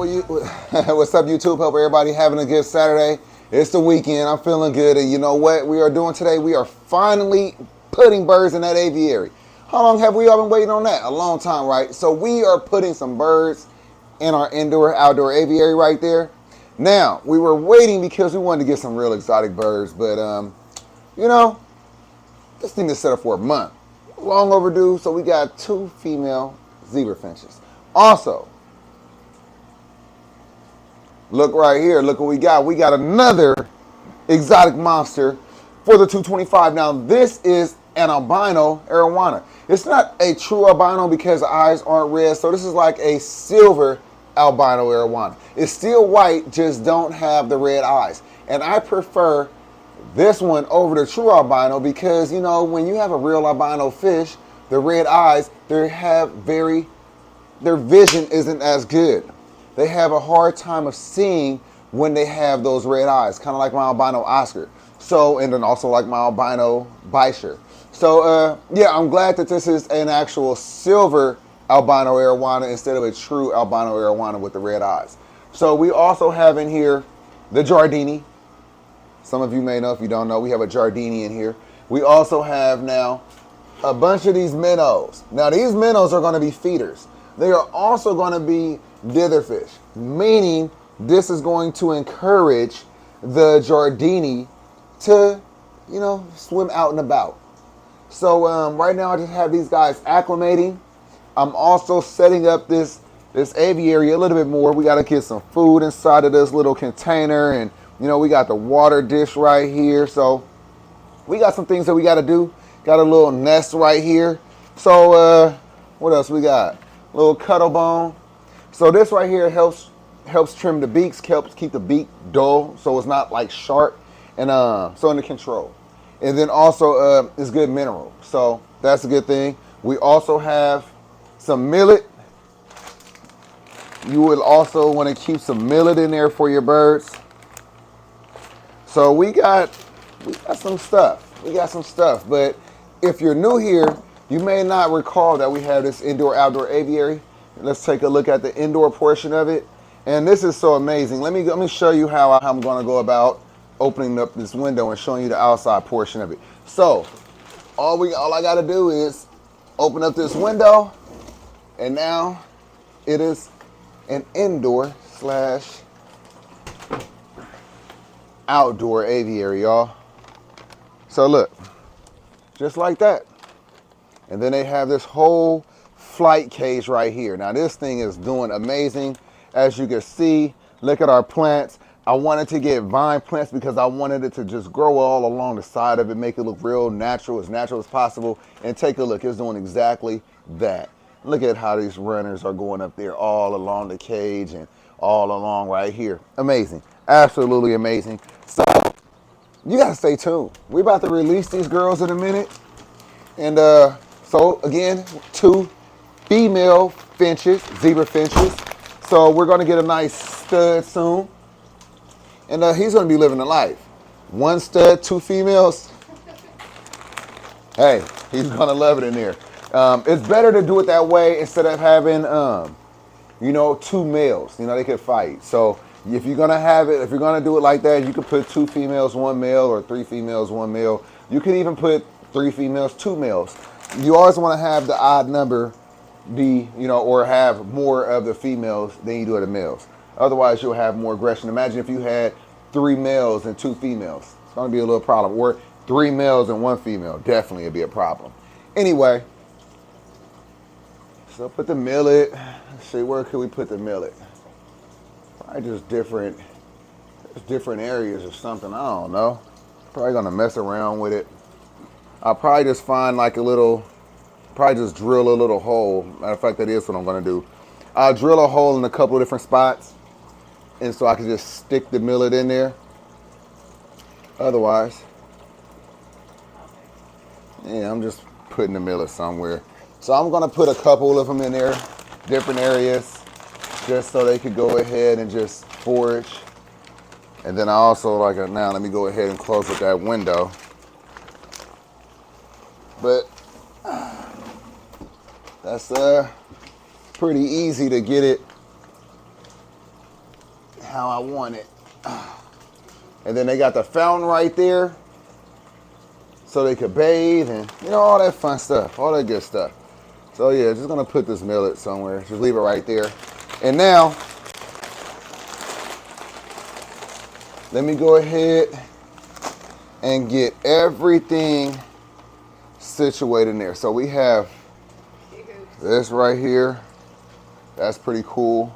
What's up, YouTube? Hope everybody having a good Saturday. It's the weekend. I'm feeling good. And you know what we are doing today? We are finally putting birds in that aviary. How long have we all been waiting on that? A long time, right? So we are putting some birds in our outdoor aviary right there. Now, we were waiting because we wanted to get some real exotic birds. But, you know, this thing is set up for a month. Long overdue. So we got 2 female zebra finches. Also, look right here. Look what we got. We got another exotic monster for the 225. Now, this is an albino arowana. It's not a true albino because the eyes aren't red. So this is like a silver albino arowana. It's still white, just don't have the red eyes. And I prefer this one over the true albino because, you know, when you have a real albino fish, the red eyes, their vision isn't as good. They have a hard time of seeing when they have those red eyes, kind of like my albino Oscar. So, and then also like my albino Bisher. So, yeah, I'm glad that this is an actual silver albino arowana instead of a true albino arowana with the red eyes. So we also have in here the Giardini. Some of you may know. If you don't know, we have a Giardini in here. We also have now a bunch of these minnows. Now, these minnows are going to be feeders. They are also going to be ditherfish, meaning this is going to encourage the Giardini to, you know, swim out and about. So right now I just have these guys acclimating. I'm also setting up this aviary a little bit more. We got to get some food inside of this little container, and you know, we got the water dish right here. So we got some things that we got to do. Got a little nest right here. So what else we got? A little cuddle bone. So this right here helps trim the beaks, helps keep the beak dull so it's not like sharp, and so under control. And then also it's good mineral. So that's a good thing. We also have some millet. You would also want to keep some millet in there for your birds. So we got some stuff. We got some stuff. But if you're new here, you may not recall that we have this indoor-outdoor aviary. Let's take a look at the indoor portion of it. And this is so amazing. Let me show you how I'm going to go about opening up this window and showing you the outside portion of it. So all I got to do is open up this window, and now it is an indoor/outdoor aviary, y'all. So look, just like that. And then they have this whole flight cage right here. Now this thing is doing amazing. As you can see, look at our plants. I wanted to get vine plants because I wanted it to just grow all along the side of it, make it look real natural as possible. And take a look, it's doing exactly that. Look at how these runners are going up there all along the cage and all along right here. Amazing, absolutely amazing. So you gotta stay tuned. We're about to release these girls in a minute. And so again, 2 female finches, zebra finches. So we're gonna get a nice stud soon. And he's gonna be living the life. 1 stud, 2 females. Hey, he's gonna love it in there. It's better to do it that way instead of having, you know, 2 males. You know, they could fight. So if you're gonna do it like that, you could put 2 females, 1 male, or 3 females, 1 male. You could even put 3 females, 2 males. You always want to have the odd number be, you know, or have more of the females than you do of the males. Otherwise, you'll have more aggression. Imagine if you had 3 males and 2 females. It's going to be a little problem. Or 3 males and 1 female. Definitely it'd be a problem. Anyway, so put the millet. Let's see, where could we put the millet? Probably just different areas or something. I don't know. Probably going to mess around with it. I'll probably just find like probably just drill a little hole. Matter of fact, that is what I'm going to do. I'll drill a hole in a couple of different spots, and so I can just stick the millet in there. Otherwise, yeah, I'm just putting the millet somewhere. So I'm going to put a couple of them in there, different areas, just so they could go ahead and just forage. And then I also, now let me go ahead and close up that window. But that's pretty easy to get it how I want it. And then they got the fountain right there, so they could bathe and, you know, all that fun stuff, all that good stuff. So yeah, just gonna put this millet somewhere. Just leave it right there. And now, let me go ahead and get everything situated in there. So we have this right here. That's pretty cool.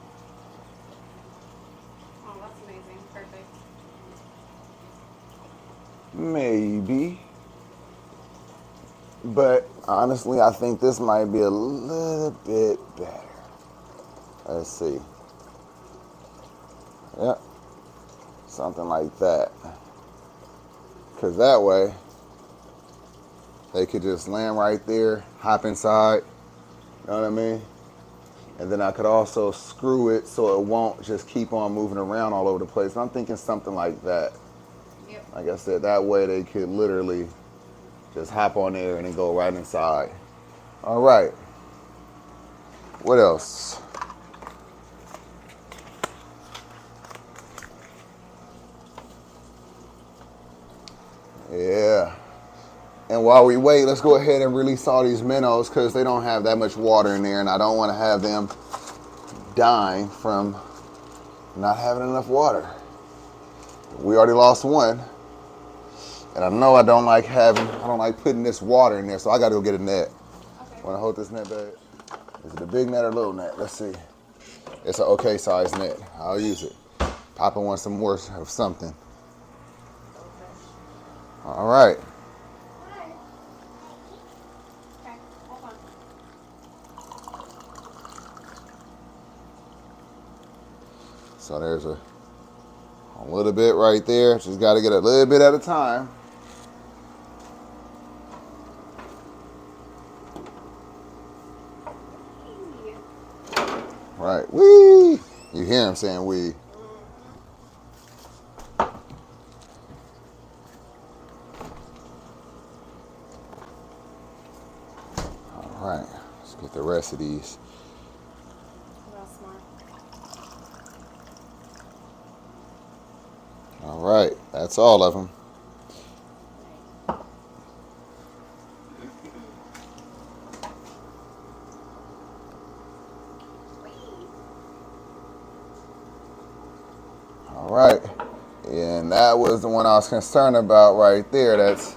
Oh, that's amazing. Perfect. Maybe. But honestly, I think this might be a little bit better. Let's see. Yep. Something like that. Because that way, they could just land right there, hop inside. You know what I mean? And then I could also screw it so it won't just keep on moving around all over the place. I'm thinking something like that. Yep. Like I said, that way they could literally just hop on there and then go right inside. All right. What else? Yeah. And while we wait, let's go ahead and release all these minnows because they don't have that much water in there, and I don't want to have them dying from not having enough water. We already lost one. And I know I don't like putting this water in there, so I gotta go get a net. Okay. Wanna hold this net, babe? Is it a big net or little net? Let's see. It's an okay size net. I'll use it. Papa wants some more of something. All right. Hi. Okay, hold on. So there's a little bit right there. Just gotta get a little bit at a time. Right. Wee! You hear him saying wee. All right. Let's get the rest of these. That's smart. All right. That's all of them. All right. And that was the one I was concerned about right there. That's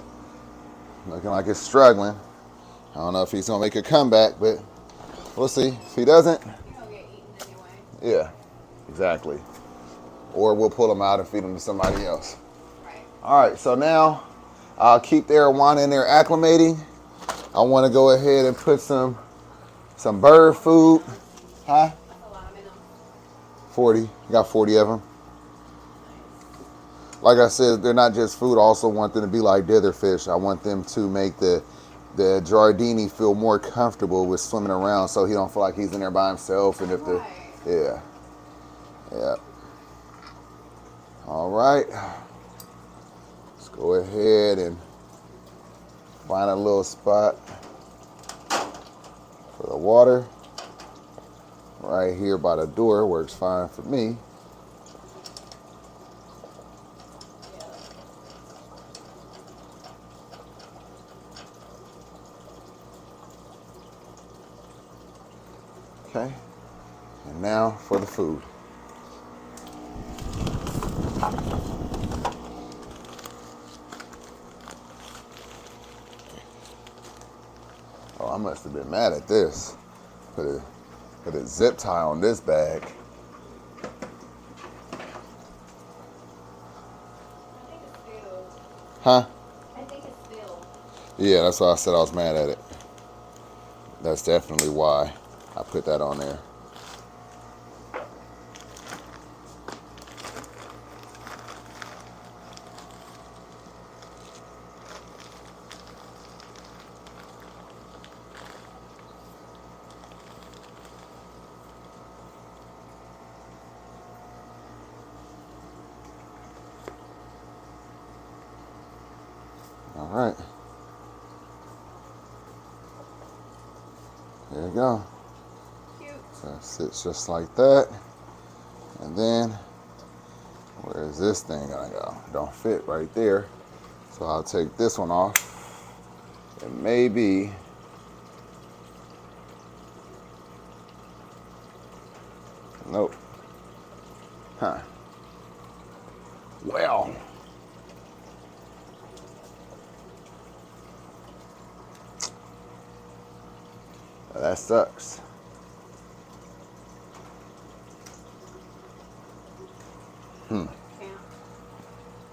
looking like it's struggling. I don't know if he's going to make a comeback, but we'll see. If he doesn't, He'll get eaten anyway. yeah, exactly. Or we'll pull him out and feed him to somebody else. Right. All right, so now I'll keep the arowana in there acclimating. I want to go ahead and put some bird food. Huh? That's a lot of minnows. 40. You got 40 of them. Like I said, they're not just food. I also want them to be like dither fish. I want them to make the Giardini feel more comfortable with swimming around, so he don't feel like he's in there by himself. And if yeah. All right. Let's go ahead and find a little spot for the water. Right here by the door works fine for me. Okay, and now for the food. Oh, I must have been mad at this. Put a zip tie on this bag. I think it's filled. Huh? I think it's filled. Yeah, that's why I said I was mad at it. That's definitely why I put that on there. All right. There you go. Cute. So it sits just like that. And then Where is this thing gonna go? Don't fit right there. So I'll take this one off. And maybe nope. Huh. Well. That sucks. Yeah.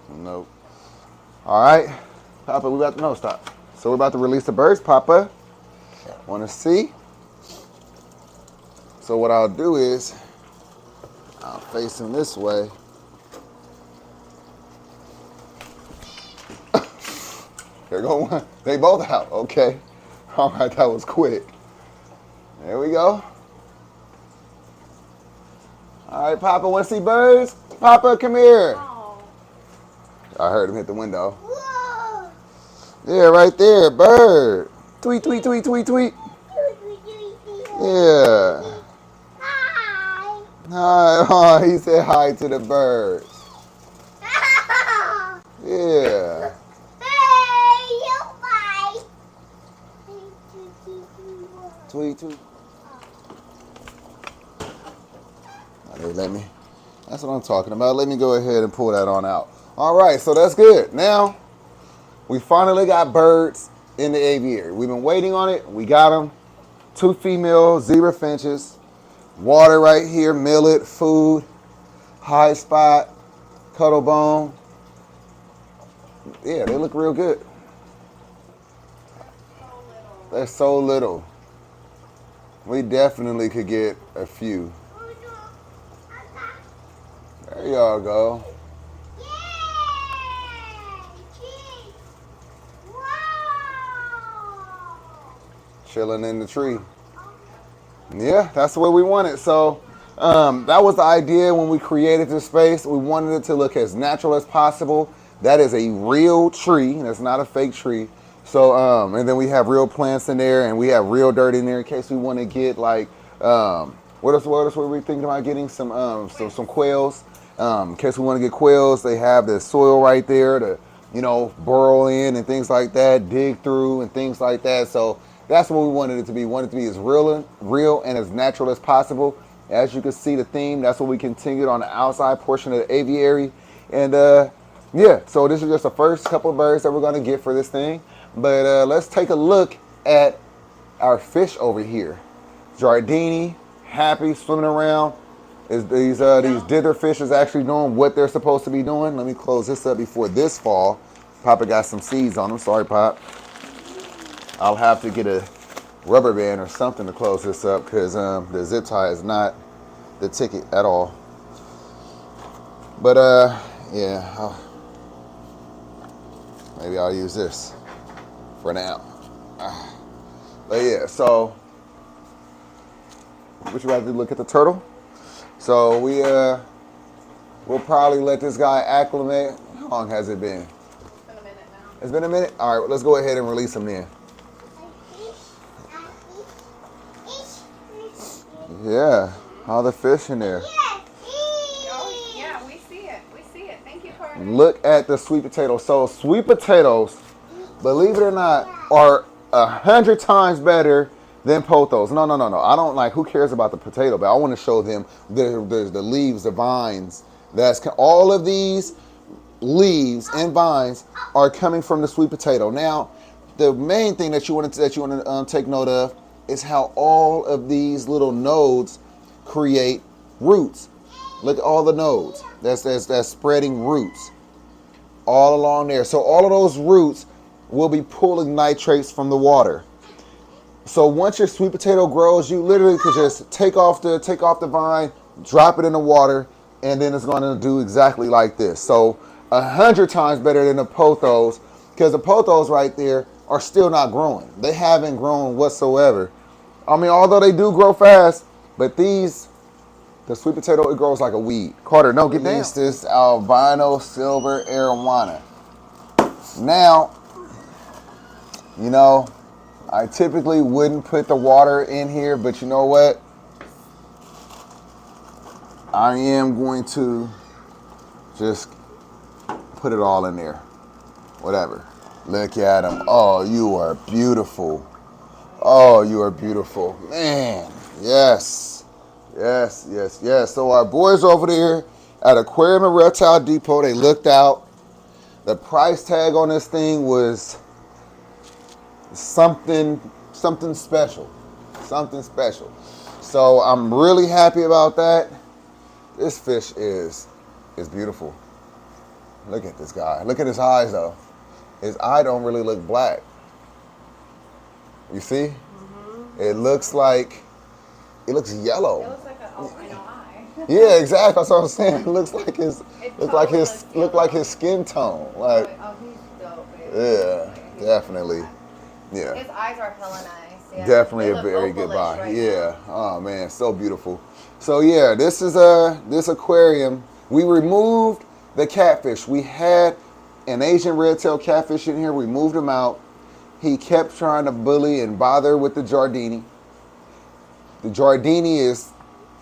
Nope. All right, Papa, we about to, no, stop. So we're about to release the birds, Papa. Want to see? So what I'll do is, I'll face them this way. There go one. They both out, okay. All right, that was quick. There we go. All right, Papa, want to see birds? Papa, come here. Oh. I heard him hit the window. Whoa. Yeah, right there, bird. Tweet, tweet, tweet, tweet, tweet. Yeah. Hi. Hi. Oh, he said hi to the birds. Yeah. Hey, you bye. Tweet, tweet. Oh, they let me. That's what I'm talking about. Let me go ahead and pull that on out. All right, so that's good. Now, we finally got birds in the aviary. We've been waiting on it. We got them. 2 female zebra finches. Water right here, millet, food, high spot, cuddle bone. Yeah, they look real good. They're so little. We definitely could get a few. There y'all go. Chilling in the tree. Yeah, that's the way we want it. So that was the idea when we created this space. We wanted it to look as natural as possible. That is a real tree. That's not a fake tree. So, and then we have real plants in there, and we have real dirt in there in case we want to get like, what else were we thinking about getting? Some quails. In case we want to get quails, they have the soil right there to, burrow in and things like that, dig through and things like that. So that's what we wanted it to be. We wanted it to be as real and as natural as possible. As you can see the theme, that's what we continued on the outside portion of the aviary. And yeah, so this is just the first couple of birds that we're going to get for this thing. But let's take a look at our fish over here. Giardini, happy, swimming around. These dither fish is actually doing what they're supposed to be doing. Let me close this up before this fall. Papa got some seeds on them. Sorry, Pop. I'll have to get a rubber band or something to close this up because the zip tie is not the ticket at all. But yeah, maybe I'll use this for now. But yeah, so would you rather look at the turtle? So we'll probably let this guy acclimate. How long has it been? It's been a minute now. It's been a minute? All right, well, let's go ahead and release him then. Yeah, all the fish in there. Oh, yeah, we see it. We see it. Thank you, Carter. Look at the sweet potatoes. So sweet potatoes, believe it or not, are 100 times better than pothos. No. I don't like, who cares about the potato, but I want to show them there's the leaves, the vines. All of these leaves and vines are coming from the sweet potato. Now, the main thing that you want to take note of is how all of these little nodes create roots. Look at all the nodes. That's spreading roots all along there. So all of those roots will be pulling nitrates from the water. So once your sweet potato grows, you literally could just take off the vine, drop it in the water, and then it's going to do exactly like this. So 100 times better than the pothos, because the pothos right there are still not growing. They haven't grown whatsoever. I mean, although they do grow fast, but the sweet potato, it grows like a weed. Carter, no, get down. This albino silver arowana. Now, I typically wouldn't put the water in here, but you know what? I am going to Just put it all in there. Whatever. Look at them. Oh, you are beautiful. Oh, you are beautiful. Man, yes. Yes, yes, yes. So our boys over there at Aquarium and Reptile Depot, they looked out. The price tag on this thing was something special. Something special. So I'm really happy about that. This fish is beautiful. Look at this guy. Look at his eyes though. His eye don't really look black. You see? Mm-hmm. It looks yellow. It looks like an albino eye. Yeah, exactly. That's what I'm saying. It looks like his skin tone. Like, oh, he's dope, baby. Yeah, definitely. Yeah. His eyes are hella nice. Yeah. Definitely a very good buy. Right Yeah. now. Oh man, so beautiful. So yeah, this is this aquarium. We removed the catfish. We had an Asian red-tailed catfish in here. We moved him out. He kept trying to bully and bother with the Giardini. The Giardini is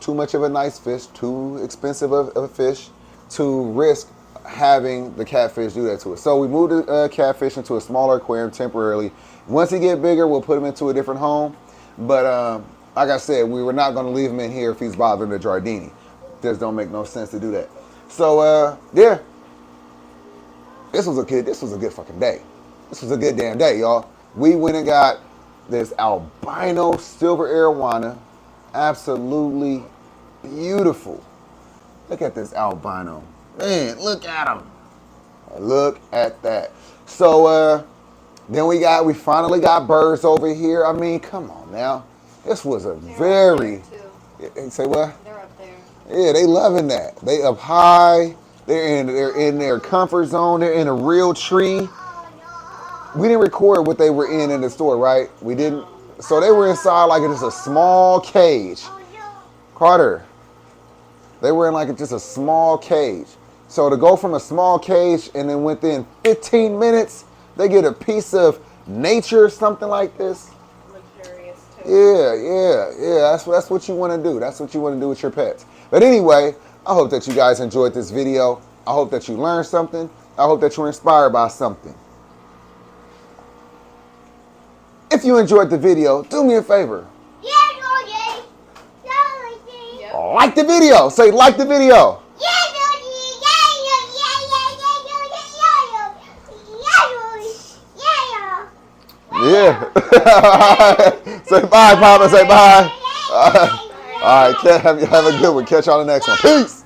too much of a nice fish, too expensive of a fish to risk having the catfish do that to us. So we moved the catfish into a smaller aquarium temporarily. Once he get bigger, we'll put him into a different home. But like I said, we were not going to leave him in here if he's bothering the Giardini. Just don't make no sense to do that. So yeah, this was a good fucking day. This was a good damn day, y'all. We went and got this albino silver arowana. Absolutely beautiful. Look at this albino. Man, look at him. Look at that. So then we finally got birds over here. I mean, come on now. This was a very... Say what? They're up there. Yeah, they loving that. They up high. They're in their comfort zone. They're in a real tree. We didn't record what they were in the store, right? We didn't. So they were inside like just a small cage. Carter. They were in like just a small cage. So to go from a small cage and then within 15 minutes, they get a piece of nature, something like this. Luxurious too. Yeah. That's what you want to do. That's what you want to do with your pets. But anyway, I hope that you guys enjoyed this video. I hope that you learned something. I hope that you were inspired by something. If you enjoyed the video, do me a favor. Like the video. Say like the video. Yeah. Say bye, Papa. Say bye. All right. Have a good one. Catch y'all on the next one. Peace.